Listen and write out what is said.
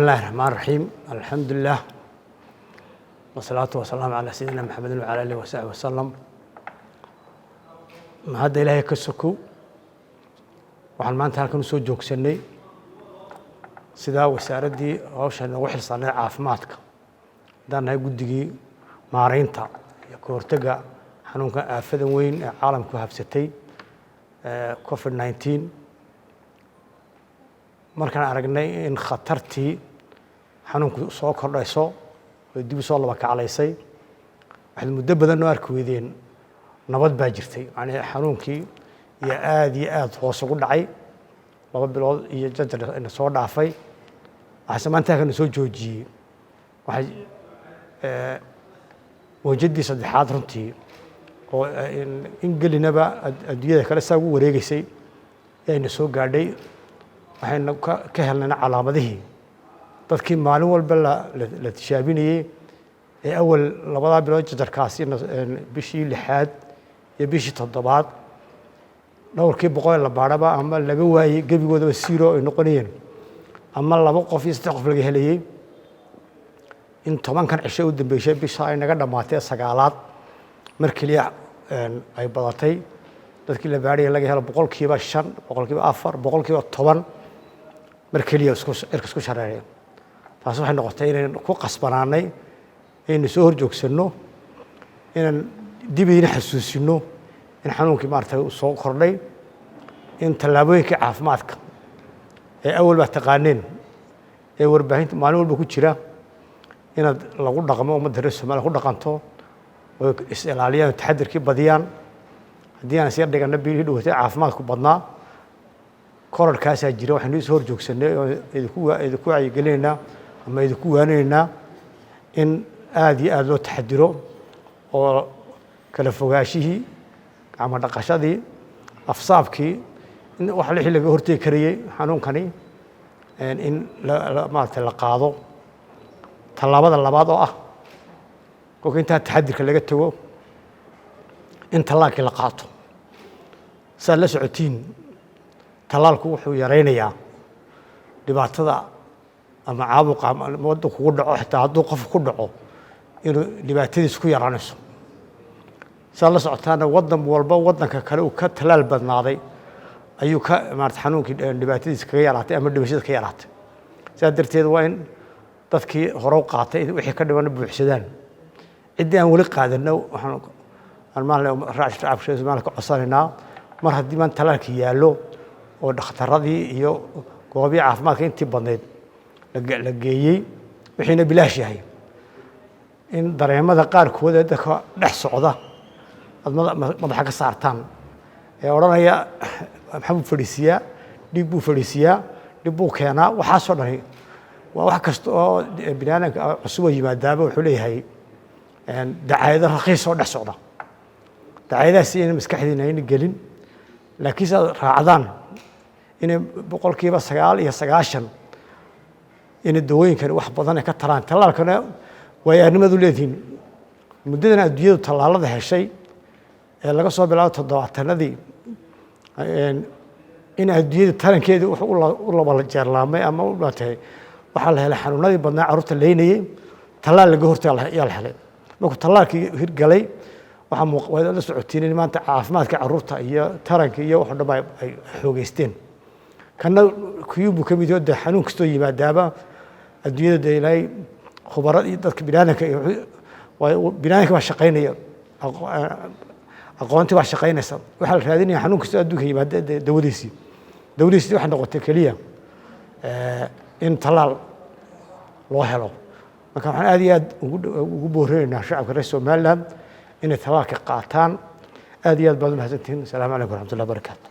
الله الرحمن الرحيم. الحمد لله والصلاة والسلام على سيدنا محمد وعلى آله وصحبه وسلم. هذا إلهي كسكو waxaan maanta halkan soo joogsanay sida wasaaradii hawshan ugu xilsaaran caafimaadka danahay guddigii maareynta iyo ka hortagga xanuunka aafadan weyn ee caalamku habsatay COVID-19 markaan aragnay in khatartii xanuunku soo kordhayso oo dib u soo laba kacalaysay waxay muddo badan oo arki weydeen nabad baa jirtay yani xanuunkii iyo aad hoos ugu dhacay 2 bilood iyo jajar in soo dhaafay waxa maanta kan soo joojiyay waxay wajidii saddexaad runtii oo in gelinaba adduunyada kale saa ugu wareegaysay ayna soo gaadhay waxayna ka helnaa calaamadihii dadkii maalin walba la tishaabinayay ee awal 2 bilood jajarkaasi bishii 6 iyo bishii 7 dhowrkii boqol la baaraba ama laga waayay gabigoodaba zero ay noqonayeen ama 2 qof iyo 3 qof laga helayay in 10 kan cisho u dambeysay bisha ay naga dhamaatay 9aad markii ay badatay dadkii la baariyay laga helo 5%, 4%, 10 markii isku shareeyay taas waxay noqotay inaan ku qasbanaanay in soo horjoogsano inaan dibina xasuusino in xanuunkii maartay soo kordhay in talaabooyinka caafimaadka ee awal ba taqaaneen ee warbaahinta maalin walba ku jira in lagu dhaqmo ummadda Soomaaliya ku dhaqanto oo is ilaaliyaan taxadirkii badiyaan hadii aan si dhigana biilii dhawatay caafimaadku badnaa kororkaas jira waxaan soo horjoogsanay oo idinku wacyigelinayna ama idinku waanayna in aad loo taxadiro oo kala fogaashihii ama dhaqashadii afsaabkii in wax la xilliga hortay kariyay xanuunkani in maartay la qaado talaabada labaad oo ah oo inta taxadirka laga tago in talaalkii la qaato saa la socotiin talaalku wuxuu yareynayaa dhibaatada ama caabuqa waddo kugu dhaco xitaa hadduu qof ku dhaco inuu dhibaatadiisu ku yaraanayso la socotaana wadan walba wadanka kale uu ka talaal badnaaday ayuu ka maartay xanuunkii dhibaatadiisa kaga yaraatay ama dhimashada ka yaraatay darteed waa in dadkii hore u qaatay wixii ka dhiman buuxsadaan cidii aan wali qaadano waxaan raash shacabka Soomaaliya ka codsanayna mar haddii man talaalkii yaalo oo dhakhtaradii iyo goobaha caafimaadka intii badneed la geeyay wixiina bilaash yahay in dareemada qaarkood ee dadka dhex socda madaxa ka saartaan ee oranaya maxamed fadhiisiya dib buu fadhiisiya dib buu keenaa waxa soo dharay waa wax kasta oo binaanka cusub yimaadaaba wuxuu leeyahay dacaayada raqiis oo dhex socda dacaayadaasi in maskaxdiina ay gelin laakiin saad raacdaan in 9% in dawooyinkan wax badan ay ka taraan talaalkana way arrimadu leediin muddadan adduunyadu talaalada heshay ee laga soo bilaabo 70-nadii in adduunyada tarankeedu wuxuu u laba jeerlaamay ama u dhaatay waxa la helay xanuunadii badnaa carruurta leynayay talaal laga hortagay ayaa la helay markuu talaalkii hirgalay waxa muuqda la socotiin in maanta caafimaadka carruurta iyo taranka iyo wax dhan ay xoogeysteen kana kuyubu kamid ah xanuun kasto yimaadaaba adduunyada ilaahay khubarad iyo dadka binaanka waa shaqeynaya aqoonti waa shaqeynaysa waxa la raadinaya xanuun kasto adduunka yimaada dawadiisii waxa noqotay kaliya in talaal loo helo marka waxaan aad ugu boorinaynaa shacabka reer Soomaaliland inay talaalka qaataan aad baad mahadsantihiin. Assalaamu calaykum wa rahmatullahi wa barakaatuh.